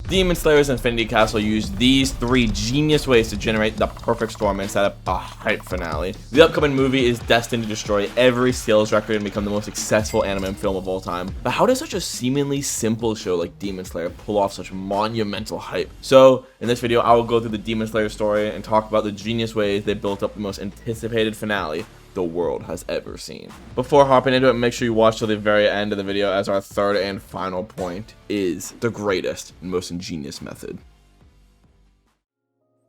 Demon Slayer's Infinity Castle used these 3 genius ways to generate the perfect storm and set up a hype finale. The upcoming movie is destined to destroy every sales record and become the most successful anime film of all time. But how does such a seemingly simple show like Demon Slayer pull off such monumental hype? So in this video, I will go through the Demon Slayer story and talk about the genius ways they built up the most anticipated finale the world has ever seen. Before hopping into it, make sure you watch till the very end of the video, as our third and final point is the greatest and most ingenious method.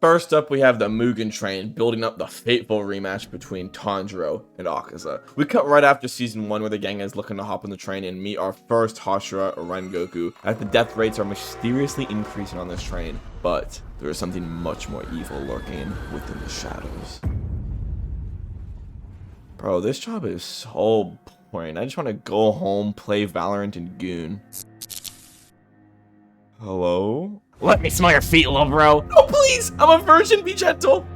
First up, we have the Mugen Train building up the fateful rematch between Tanjiro and Akaza. We cut right after season 1 where the gang is looking to hop on the train and meet our first Hashira, Rengoku, as the death rates are mysteriously increasing on this train. But there is something much more evil lurking within the shadows. Bro, this job is so boring. I just want to go home, play Valorant, and goon. Hello? Let me smell your feet, little bro. Oh, please! I'm a virgin, be gentle!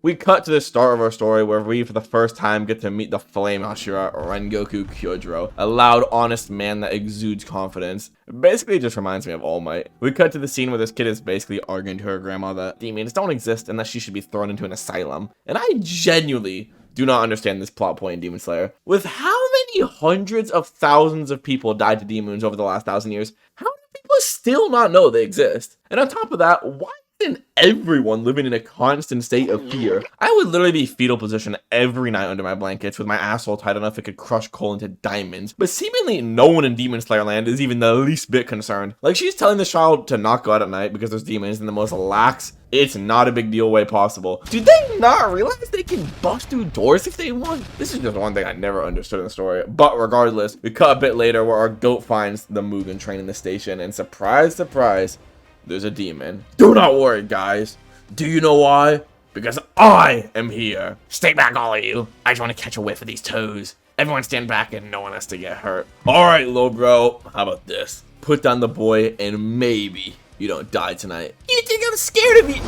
We cut to the start of our story where we for the first time get to meet the Flame Hashira, Rengoku Kyojuro, a loud, honest man that exudes confidence. Basically, it just reminds me of All Might. We cut to the scene where this kid is basically arguing to her grandma that demons don't exist and that she should be thrown into an asylum. And I genuinely do not understand this plot point in Demon Slayer. With how many hundreds of thousands of people died to demons over the last 1,000 years, how do people still not know they exist? And on top of that, why isn't everyone living in a constant state of fear? I would literally be fetal position every night under my blankets with my asshole tight enough it could crush coal into diamonds. But seemingly no one in Demon Slayer land is even the least bit concerned. Like, she's telling this child to not go out at night because there's demons in the most lax, it's not a big deal way possible. Do they not realize they can bust through doors if they want? This is just one thing I never understood in the story. But regardless, we cut a bit later where our goat finds the Mugen Train in the station, and surprise, surprise, there's a demon. Do not worry, guys. Do you know why? Because I am here. Stay back, all of you. I just want to catch a whiff of these toes. Everyone stand back and no one has to get hurt. Alright, little bro. How about this? Put down the boy and maybe you don't die tonight. You think I'm scared of you?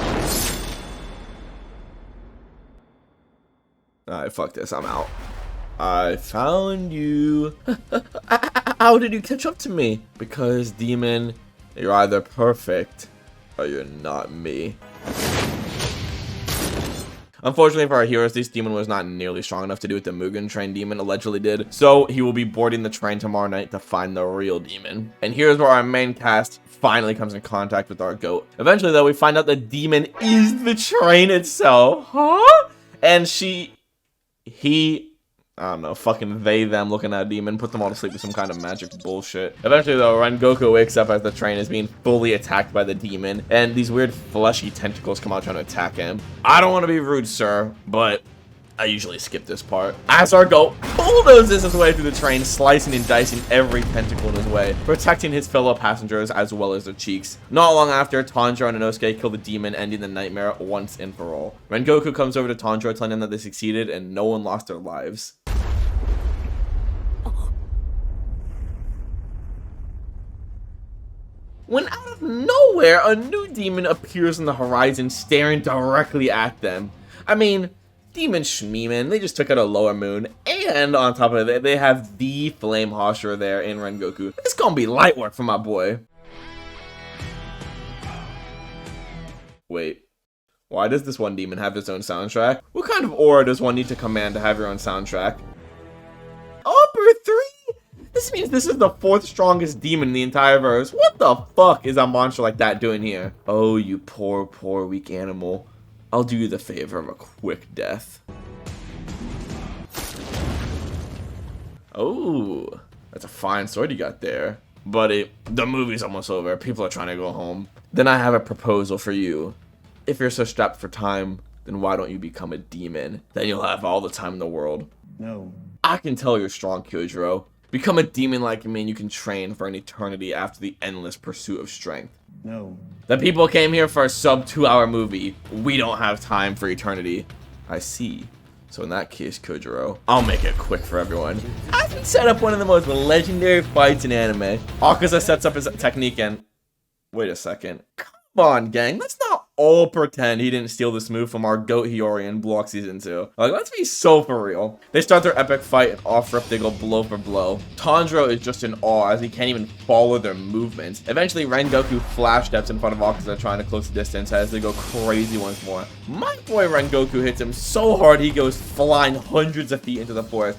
Alright, fuck this. I'm out. I found you. How did you catch up to me? Because, demon, you're either perfect or you're not me. Unfortunately for our heroes, this demon was not nearly strong enough to do what the Mugen Train demon allegedly did, so he will be boarding the train tomorrow night to find the real demon. And here's where our main cast finally comes in contact with our goat. Eventually, though, we find out the demon is the train itself. Huh? And I don't know, fucking they, them looking at a demon, put them all to sleep with some kind of magic bullshit. Eventually, though, Rengoku wakes up as the train is being fully attacked by the demon, and these weird fleshy tentacles come out trying to attack him. I don't want to be rude, sir, but I usually skip this part. As our goat bulldozes his way through the train, slicing and dicing every tentacle in his way, protecting his fellow passengers as well as their cheeks. Not long after, Tanjiro and Inosuke kill the demon, ending the nightmare once and for all. Rengoku comes over to Tanjiro, telling him that they succeeded and no one lost their lives. When out of nowhere, a new demon appears on the horizon, staring directly at them. I mean, demon shmeeman, they just took out a lower moon, and on top of it, they have the Flame Hashira there in Rengoku. It's gonna be light work for my boy. Wait, why does this one demon have its own soundtrack? What kind of aura does one need to command to have your own soundtrack? Upper 3? This means this is the 4th strongest demon in the entire verse. What the fuck is a monster like that doing here? Oh, you poor, poor, weak animal. I'll do you the favor of a quick death. Oh, that's a fine sword you got there. Buddy, the movie's almost over. People are trying to go home. Then I have a proposal for you. If you're so strapped for time, then why don't you become a demon? Then you'll have all the time in the world. No. I can tell you're strong, Kyojuro. Become a demon like me and you can train for an eternity after the endless pursuit of strength. No. The people came here for a sub 2-hour movie. We don't have time for eternity. I see. So in that case, Kyojuro, I'll make it quick for everyone. I can set up one of the most legendary fights in anime. Akaza sets up his technique and... Wait a second. Come on, gang. Let's not all pretend he didn't steal this move from our goat Hiyori in Block Season 2. Like, let's be so for real. They start their epic fight, and off rip they go blow for blow. Tanjiro is just in awe as he can't even follow their movements. Eventually, Rengoku flash steps in front of Akaza trying to close the distance as they go crazy once more. My boy Rengoku hits him so hard he goes flying hundreds of feet into the forest.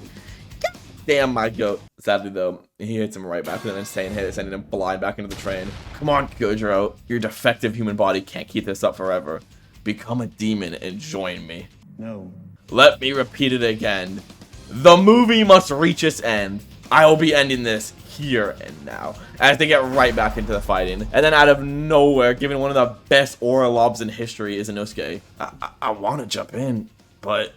Damn, my goat. Sadly, though, he hits him right back with an insane hit, sending him blind back into the train. Come on, Kyojuro. Your defective human body can't keep this up forever. Become a demon and join me. No. Let me repeat it again. The movie must reach its end. I will be ending this here and now, as they get right back into the fighting. And then out of nowhere, given one of the best aura lobs in history, is Inosuke. I want to jump in, but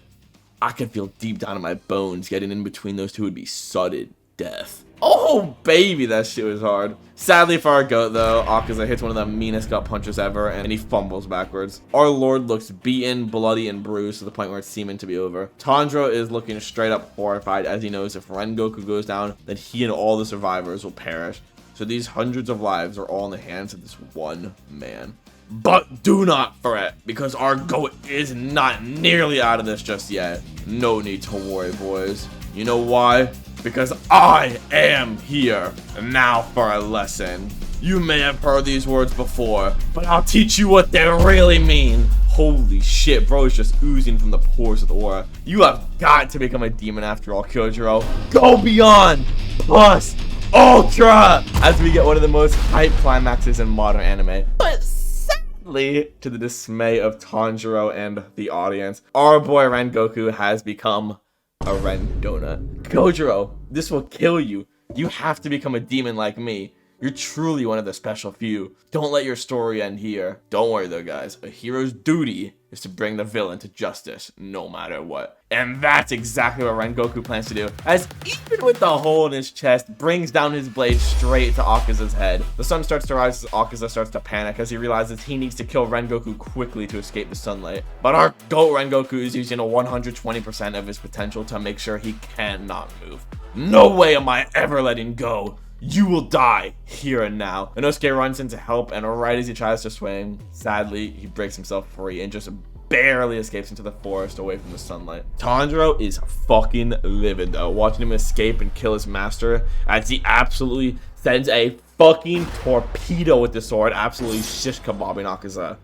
I can feel deep down in my bones getting in between those two would be sudden death. Oh, baby, that shit was hard. Sadly for our goat, though, Akaza hits one of the meanest gut punches ever, and he fumbles backwards. Our lord looks beaten, bloody, and bruised to the point where it's seeming to be over. Tanjiro is looking straight up horrified as he knows if Rengoku goes down, then he and all the survivors will perish. So these hundreds of lives are all in the hands of this one man. But do not fret, because our goat is not nearly out of this just yet. No need to worry, boys. You know why? Because I am here. And now for a lesson. You may have heard these words before, but I'll teach you what they really mean. Holy shit, bro is just oozing from the pores of the aura. You have got to become a demon after all, Kyojuro. Go beyond! Plus, Ultra! As we get one of the most hype climaxes in modern anime. But sadly, to the dismay of Tanjiro and the audience, our boy Rengoku has become a Ren Donut. Kyojuro, this will kill you. You have to become a demon like me. You're truly one of the special few. Don't let your story end here. Don't worry though, guys. A hero's duty is to bring the villain to justice, no matter what. And that's exactly what Rengoku plans to do, as even with the hole in his chest, brings down his blade straight to Akaza's head. The sun starts to rise as Akaza starts to panic as he realizes he needs to kill Rengoku quickly to escape the sunlight. But our GOAT Rengoku is using a 120% of his potential to make sure he cannot move. No way am I ever letting go. You will die here and now. Inosuke runs in to help, and right as he tries to swing, sadly, he breaks himself free and just barely escapes into the forest away from the sunlight. Tanjiro is fucking livid though, watching him escape and kill his master as he absolutely sends a fucking torpedo with the sword, absolutely shish kebabbing Akaza.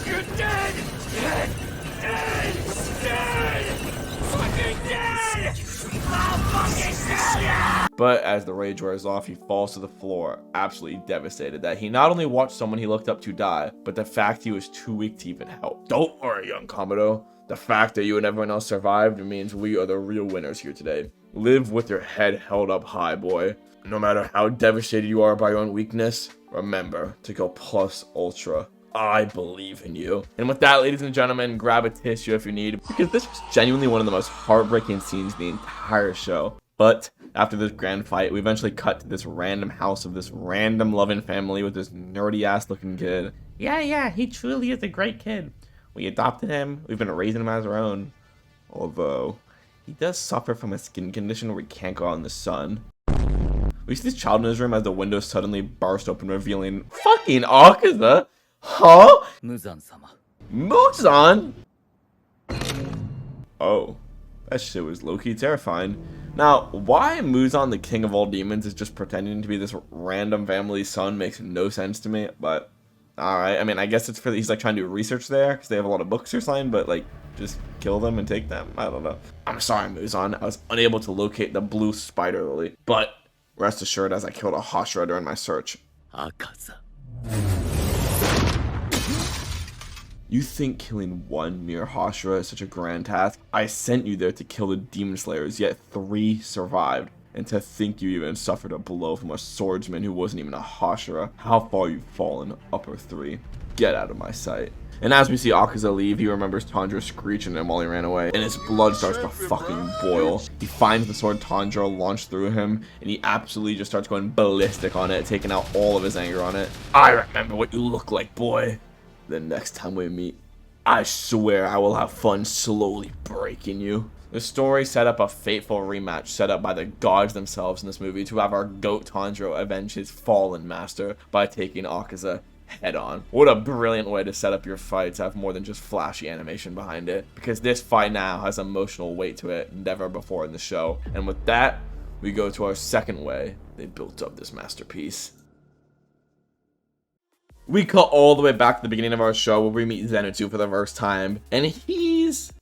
You're dead! Dead! Dead! Dead! Fucking dead! I'll fucking kill ya! But as the rage wears off, he falls to the floor, absolutely devastated that he not only watched someone he looked up to die, but the fact he was too weak to even help. Don't worry, young Komodo. The fact that you and everyone else survived means we are the real winners here today. Live with your head held up high, boy. No matter how devastated you are by your own weakness, remember to go plus ultra. I believe in you. And with that, ladies and gentlemen, grab a tissue if you need, because this was genuinely one of the most heartbreaking scenes in the entire show. But after this grand fight, we eventually cut to this random house of this random loving family with this nerdy ass looking kid. Yeah, he truly is a great kid. We adopted him. We've been raising him as our own. Although, he does suffer from a skin condition where he can't go out in the sun. We see this child in his room as the window suddenly burst open, revealing fucking Akaza. Huh? Muzan-sama. Muzan? Oh, that shit was low-key terrifying. Now, why Muzan, the king of all demons, is just pretending to be this random family's son makes no sense to me, but alright. I mean, I guess it's for he's like trying to do research there because they have a lot of books or something, but like just kill them and take them. I don't know. I'm sorry, Muzan. I was unable to locate the blue spider lily, but rest assured, as I killed a Hashira during my search. Akaza. You think killing one mere Hashira is such a grand task? I sent you there to kill the demon slayers, yet 3 survived. And to think you even suffered a blow from a swordsman who wasn't even a Hashira. How far you've fallen, upper 3. Get out of my sight. And as we see Akaza leave, he remembers Tanjiro screeching at him while he ran away, and his blood starts to fucking boil. He finds the sword Tanjiro launched through him, and he absolutely just starts going ballistic on it, taking out all of his anger on it. I remember what you look like, boy. The next time we meet, I swear I will have fun slowly breaking you. The story set up a fateful rematch set up by the gods themselves in this movie to have our GOAT Tanjiro avenge his fallen master by taking Akaza head on. What a brilliant way to set up your fight to have more than just flashy animation behind it, because this fight now has emotional weight to it never before in the show. And with that, we go to our second way they built up this masterpiece. We cut all the way back to the beginning of our show where we meet Zenitsu for the first time, and he's...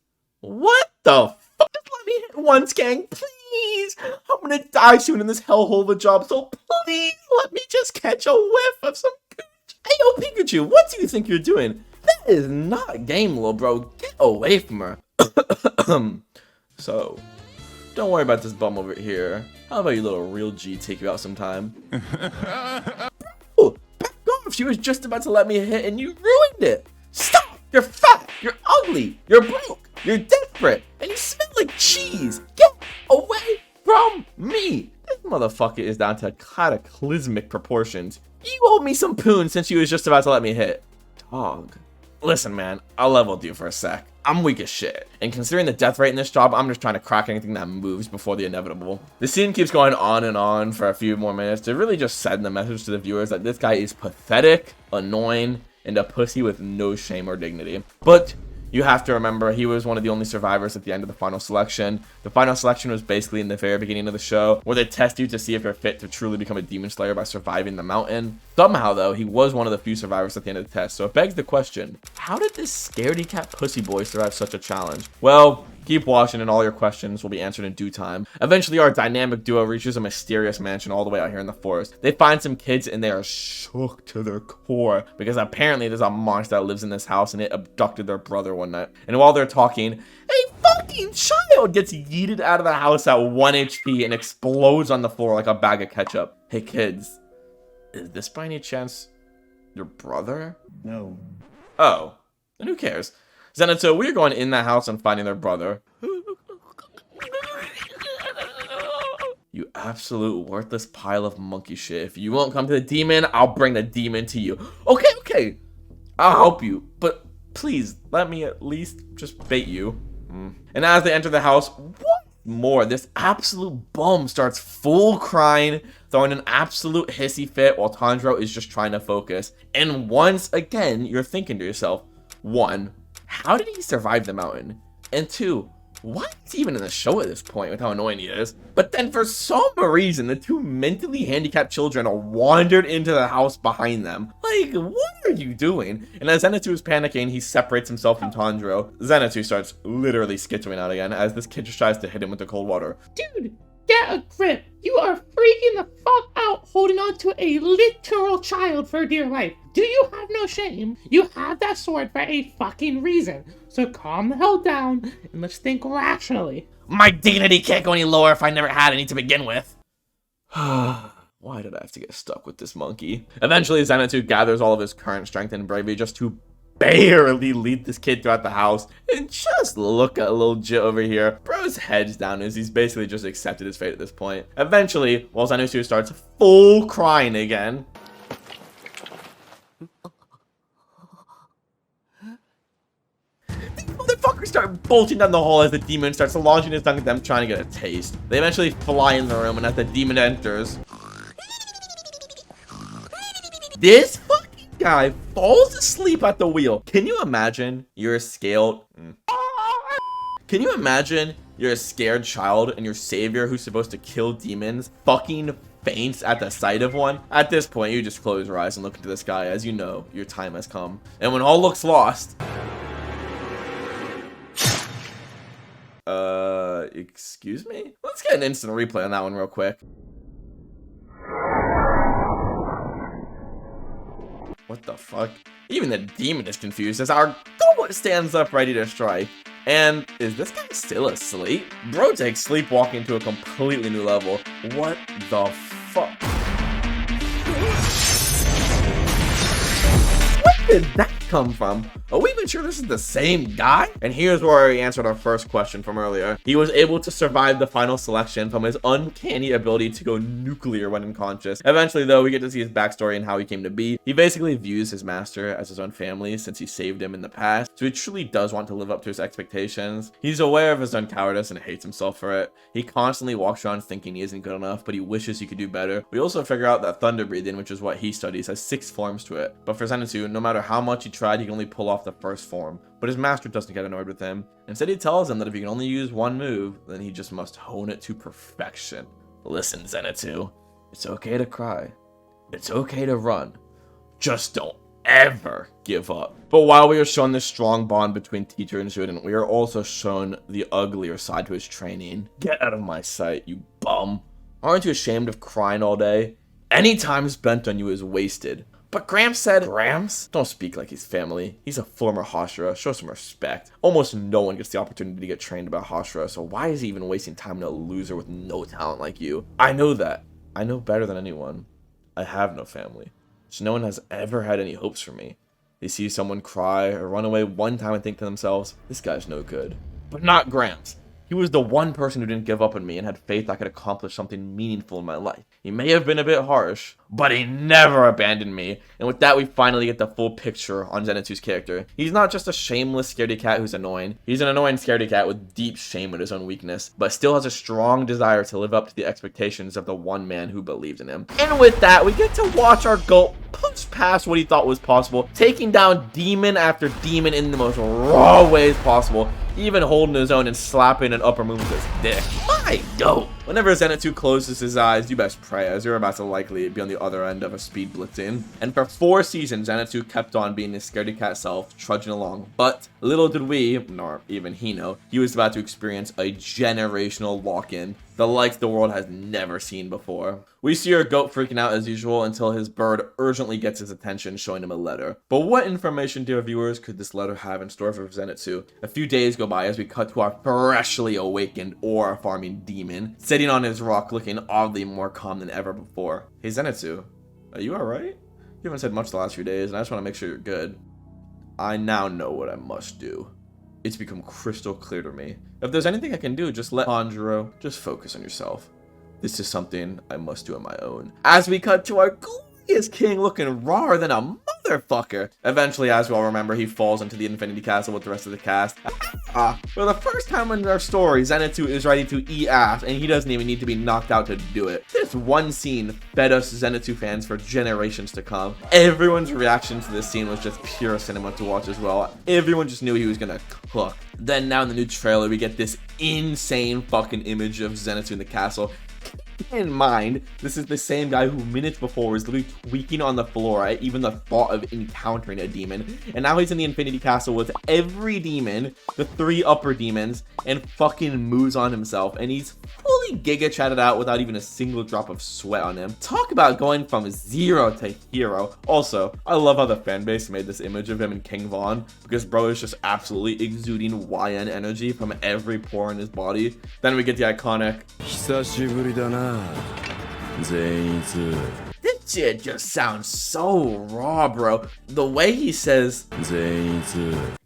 What the fuck? Just let me hit once, gang, please! I'm gonna die soon in this hellhole of a job, so please let me just catch a whiff of some gooch. Hey, yo, Pikachu, what do you think you're doing? That is not a game, little bro. Get away from her. So, don't worry about this bum over here. How about you little real G take you out sometime? Bro, back off! She was just about to let me hit and you ruined it! Stop! You're fat! You're ugly! You're broke! You're desperate! And you smell like cheese! Get away from me! This motherfucker is down to cataclysmic proportions. You owe me some poon since you was just about to let me hit. Dog. Listen, man, I'll level with you for a sec. I'm weak as shit, and considering the death rate in this job, I'm just trying to crack anything that moves before the inevitable. The scene keeps going on and on for a few more minutes to really just send the message to the viewers that this guy is pathetic, annoying, and a pussy with no shame or dignity. But you have to remember, he was one of the only survivors at the end of the final selection. The final selection was basically in the very beginning of the show, where they test you to see if you're fit to truly become a demon slayer by surviving the mountain. Somehow, though, he was one of the few survivors at the end of the test, so it begs the question, how did this scaredy cat pussy boy survive such a challenge? Well, keep watching and all your questions will be answered in due time. Eventually, our dynamic duo reaches a mysterious mansion all the way out here in the forest. They find some kids and they are shook to their core because apparently there's a monster that lives in this house and it abducted their brother one night. And while they're talking, a fucking child gets yeeted out of the house at 1 HP and explodes on the floor like a bag of ketchup. Hey kids, is this by any chance your brother? No. Oh, then who cares? Zenitsu, we're going in that house and finding their brother. You absolute worthless pile of monkey shit. If you won't come to the demon, I'll bring the demon to you. Okay. I'll help you, but please let me at least just bait you. And as they enter the house, what more? This absolute bum starts full crying, throwing an absolute hissy fit while Tanjiro is just trying to focus. And once again, you're thinking to yourself, 1, how did he survive the mountain? And 2, why is he even in the show at this point with how annoying he is? But then for some reason, the 2 mentally handicapped children wandered into the house behind them. Like, what are you doing? And as Zenitsu is panicking, he separates himself from Tanjiro. Zenitsu starts literally skittering out again as this kid just tries to hit him with the cold water. Dude, get a grip. You are freaking the fuck out holding on to a literal child for dear life. Do you have no shame? You have that sword for a fucking reason. So calm the hell down and let's think rationally. My dignity can't go any lower if I never had any to begin with. Why did I have to get stuck with this monkey? Eventually, Zenitsu gathers all of his current strength and bravery just to barely lead this kid throughout the house. And just look at little Jit over here. Bro's head's down as he's basically just accepted his fate at this point. Eventually, while Zenitsu starts full crying again, motherfuckers start bolting down the hall as the demon starts launching his tongue at them, trying to get a taste. They eventually fly in the room, and as the demon enters, this fucking guy falls asleep at the wheel. Can you imagine you're a scaled... Can you imagine you're a scared child and your savior who's supposed to kill demons fucking faints at the sight of one? At this point, you just close your eyes and look into the sky as you know your time has come. And when all looks lost... excuse me? Let's get an instant replay on that one real quick. What the fuck? Even the demon is confused as our goblet stands up ready to strike. And is this guy still asleep? Bro takes sleepwalking to a completely new level. What the fuck? Where did that come from? Are we even sure this is the same guy? And here's where he answered our first question from earlier. He was able to survive the final selection from his uncanny ability to go nuclear when unconscious. Eventually, though, we get to see his backstory and how he came to be. He basically views his master as his own family since he saved him in the past, so he truly does want to live up to his expectations. He's aware of his own cowardice and hates himself for it. He constantly walks around thinking he isn't good enough, but he wishes he could do better. We also figure out that thunder breathing, which is what he studies, has 6 forms to it. But for Zenitsu, no matter how much he tried, he can only pull off the first form. But his master doesn't get annoyed with him. Instead, he tells him that if he can only use one move, then he just must hone it to perfection. Listen, Zenitsu, it's okay to cry. It's okay to run. Just don't ever give up. But while we are shown this strong bond between teacher and student, we are also shown the uglier side to his training. Get out of my sight, you bum. Aren't you ashamed of crying all day? Any time spent on you is wasted. But Gramps said, Gramps? Don't speak like he's family. He's a former Hashira. Show some respect. Almost no one gets the opportunity to get trained by Hashira, so why is he even wasting time on a loser with no talent like you? I know that. I know better than anyone. I have no family. So no one has ever had any hopes for me. They see someone cry or run away one time and think to themselves, this guy's no good. But not Gramps. He was the one person who didn't give up on me and had faith I could accomplish something meaningful in my life. He may have been a bit harsh, but he never abandoned me. And with that, we finally get the full picture on Zenitsu's character. He's not just a shameless scaredy cat who's annoying. He's an annoying scaredy cat with deep shame at his own weakness, but still has a strong desire to live up to the expectations of the one man who believes in him. And with that, we get to watch our goat push past what he thought was possible, taking down demon after demon in the most raw ways possible, even holding his own and slapping an upper moon with his dick. My goat! Whenever Zenitsu closes his eyes, you best pray, as you're about to likely be on the other end of a speed blitzing. And for 4 seasons, Zenitsu kept on being his scaredy cat self, trudging along. But little did we, nor even he know, he was about to experience a generational lock-in, the likes the world has never seen before. We see our goat freaking out as usual until his bird urgently gets his attention, showing him a letter. But what information, dear viewers, could this letter have in store for Zenitsu? A few days go by as we cut to our freshly awakened ore farming demon, sitting on his rock looking oddly more calm than ever before. Hey Zenitsu, are you alright? You haven't said much the last few days, and I just want to make sure you're good. I now know what I must do. It's become crystal clear to me. If there's anything I can do, just let Hanjiro, just focus on yourself. This is something I must do on my own. As we cut to our glorious king looking rawer than a motherfucker. Eventually, as we all remember, he falls into the Infinity Castle with the rest of the cast. For the first time in our story, Zenitsu is ready to eat ass, and he doesn't even need to be knocked out to do it. This one scene fed us Zenitsu fans for generations to come. Everyone's reaction to this scene was just pure cinema to watch as well. Everyone just knew he was gonna cook. Then now in the new trailer, we get this insane fucking image of Zenitsu in the castle. Keep in mind, this is the same guy who minutes before was literally tweaking on the floor at even the thought of encountering a demon. And now he's in the Infinity Castle with every demon, the 3 upper demons, and fucking moves on himself. And he's fully giga chatted out without even a single drop of sweat on him. Talk about going from 0 to hero. Also, I love how the fanbase made this image of him in King Von, because bro is just absolutely exuding YN energy from every pore in his body. Then we get the iconic this shit just sounds so raw, bro. The way he says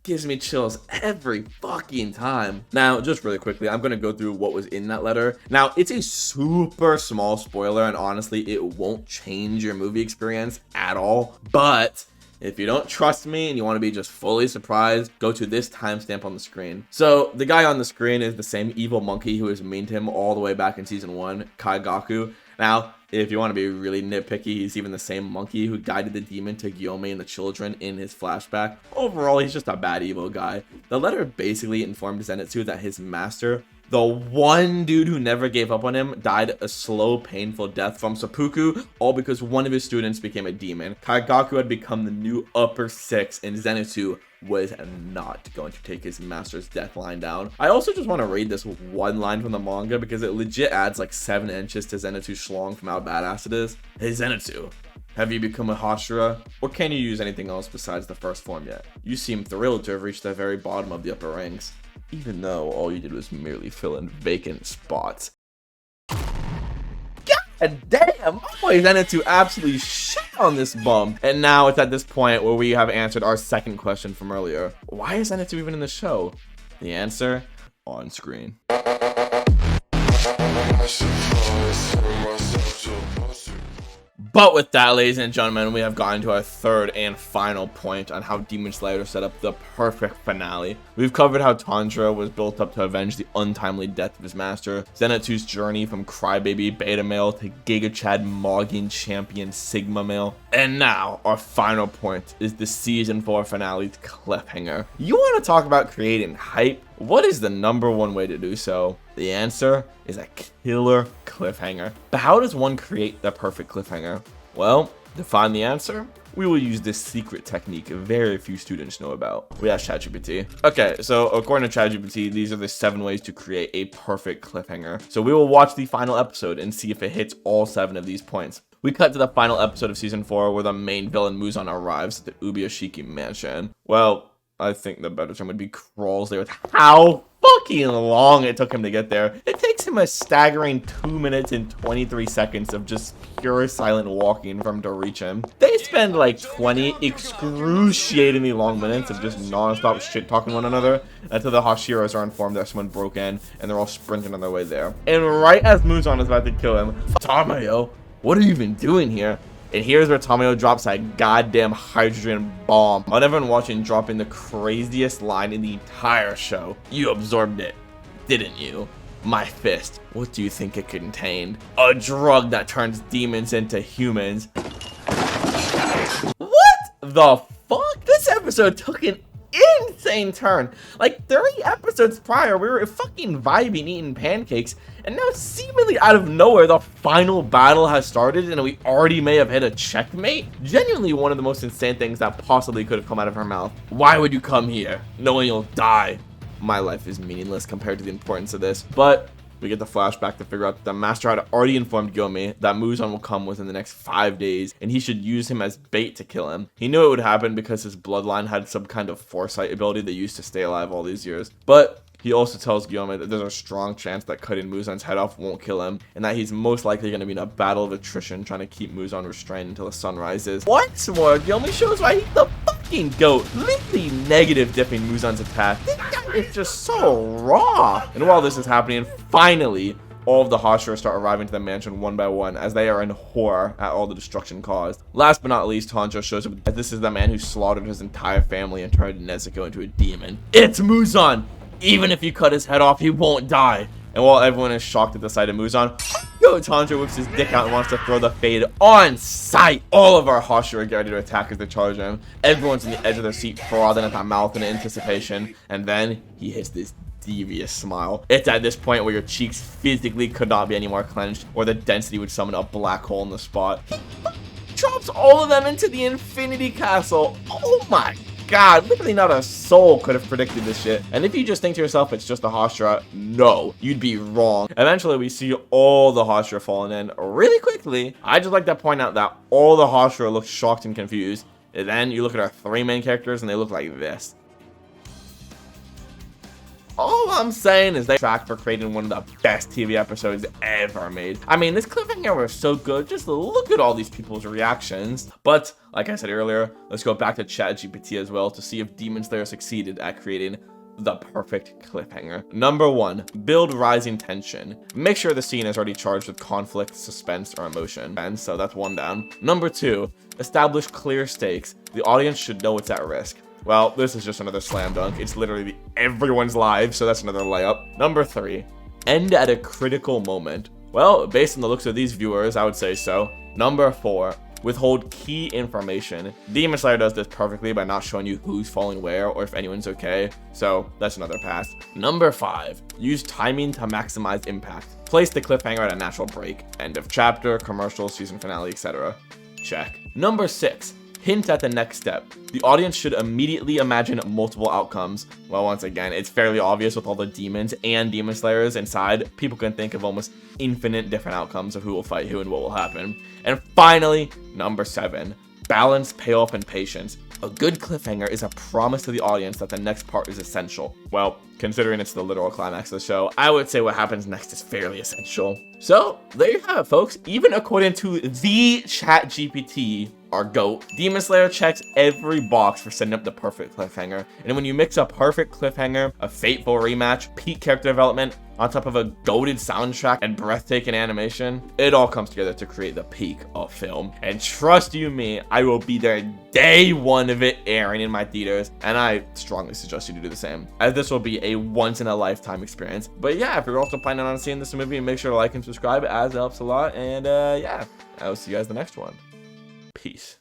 gives me chills every fucking time. Now, just really quickly, I'm gonna go through what was in that letter. Now, it's a super small spoiler, and honestly, it won't change your movie experience at all. But if you don't trust me and you want to be just fully surprised, go to this timestamp on the screen. So the guy on the screen is the same evil monkey who has memed him all the way back in season 1, Kaigaku. Now, if you want to be really nitpicky, he's even the same monkey who guided the demon to Gyome and the children in his flashback. Overall, he's just a bad evil guy. The letter basically informed Zenitsu that his master, the one dude who never gave up on him, died a slow, painful death from seppuku, all because one of his students became a demon. Kaigaku had become the new upper 6, and Zenitsu was not going to take his master's death line down. I also just want to read this one line from the manga because it legit adds like 7 inches to Zenitsu's schlong from how badass it is. Hey Zenitsu, have you become a Hashira? Or can you use anything else besides the first form yet? You seem thrilled to have reached the very bottom of the upper ranks, even though all you did was merely fill in vacant spots. God damn, my boy Zenitsu absolutely shit on this bum. And now it's at this point where we have answered our second question from earlier. Why is Zenitsu even in the show? The answer, on screen. But with that, ladies and gentlemen, we have gotten to our third and final point on how Demon Slayer set up the perfect finale. We've covered how Tanjiro was built up to avenge the untimely death of his master, Zenitsu's journey from crybaby beta male to Giga Chad Mugen champion Sigma male, and now our final point is the season 4 finale's cliffhanger. You want to talk about creating hype? What is the number one way to do so? The answer is a killer cliffhanger. But how does one create the perfect cliffhanger? Well, to find the answer, we will use this secret technique very few students know about. We asked ChatGPT. Okay, so according to ChatGPT, these are the 7 ways to create a perfect cliffhanger. So we will watch the final episode and see if it hits all 7 of these points. We cut to the final episode of season 4 where the main villain Muzan arrives at the Ubuyashiki mansion. Well, I think the better term would be crawls there with how fucking long it took him to get there. It takes him a staggering 2 minutes and 23 seconds of just pure silent walking for him to reach him. They spend like 20 excruciatingly long minutes of just non-stop shit talking one another until the Hashiras are informed that someone broke in and they're all sprinting on their way there. And right as Muzan is about to kill him, Tamayo, what are you even doing here? And here's where Tamayo drops that goddamn hydrogen bomb on everyone watching, dropping the craziest line in the entire show. You absorbed it, didn't you? My fist. What do you think it contained? A drug that turns demons into humans. What the fuck? This episode took an insane turn. Like 30 episodes prior, we were fucking vibing, eating pancakes, and now seemingly out of nowhere, the final battle has started and we already may have hit a checkmate. Genuinely one of the most insane things that possibly could have come out of her mouth. Why would you come here knowing you'll die? My life is meaningless compared to the importance of this, but we get the flashback to figure out that the master had already informed Yomi that Muzan will come within the next 5 days and he should use him as bait to kill him. He knew it would happen because his bloodline had some kind of foresight ability they used to stay alive all these years. But he also tells Yomi that there's a strong chance that cutting Muzan's head off won't kill him, and that he's most likely going to be in a battle of attrition trying to keep Muzan restrained until the sun rises. Once more, Yomi shows why he's the fucking GOAT, literally negative dipping Muzan's attack. This guy is just so raw. And while this is happening, finally, all of the Hashira start arriving to the mansion one by one as they are in horror at all the destruction caused. Last but not least, Tanjiro shows up. This is the man who slaughtered his entire family and turned Nezuko into a demon. It's Muzan! Even if you cut his head off, he won't die. And while everyone is shocked at the sight of Muzan, Tanjiro whips his dick out and wants to throw the fade on sight. All of our Hashira get ready to attack as they charge him. Everyone's on the edge of their seat, frothing at the mouth in anticipation. And then he hits this devious smile. It's at this point where your cheeks physically could not be any more clenched, or the density would summon a black hole in the spot. He drops all of them into the Infinity Castle. Oh my God, literally not a soul could have predicted this shit. And if you just think to yourself it's just a Hashira, no, you'd be wrong. Eventually, we see all the Hashira falling in really quickly. I just like to point out that all the Hashira look shocked and confused. And then you look at our 3 main characters and they look like this. All I'm saying is they track for creating one of the best TV episodes ever made. I mean, this cliffhanger was so good. Just look at all these people's reactions. But like I said earlier, let's go back to ChatGPT as well to see if Demon Slayer succeeded at creating the perfect cliffhanger. Number 1, build rising tension. Make sure the scene is already charged with conflict, suspense, or emotion. And so that's 1 down. Number 2, establish clear stakes. The audience should know it's at risk. Well, this is just another slam dunk. It's literally everyone's lives, so that's another layup. Number 3, end at a critical moment. Well, based on the looks of these viewers, I would say so. Number 4, withhold key information. Demon Slayer does this perfectly by not showing you who's falling where or if anyone's okay, so that's another pass. Number 5, use timing to maximize impact. Place the cliffhanger at a natural break. End of chapter, commercial, season finale, etc. Check. Number 6, hint at the next step. The audience should immediately imagine multiple outcomes. Well, once again, it's fairly obvious with all the demons and demon slayers inside. People can think of almost infinite different outcomes of who will fight who and what will happen. And finally, number 7, balance, payoff, and patience. A good cliffhanger is a promise to the audience that the next part is essential. Well, considering it's the literal climax of the show, I would say what happens next is fairly essential. So, there you have it, folks. Even according to the ChatGPT, our GOAT, Demon Slayer checks every box for setting up the perfect cliffhanger. And when you mix a perfect cliffhanger, a fateful rematch, peak character development, on top of a goated soundtrack and breathtaking animation, it all comes together to create the peak of film. And trust you me, I will be there day one of it airing in my theaters, and I strongly suggest you to do the same, as this will be a once-in-a-lifetime experience. But yeah, if you're also planning on seeing this movie, make sure to like and subscribe, as it helps a lot. And yeah, I will see you guys in the next one. Peace.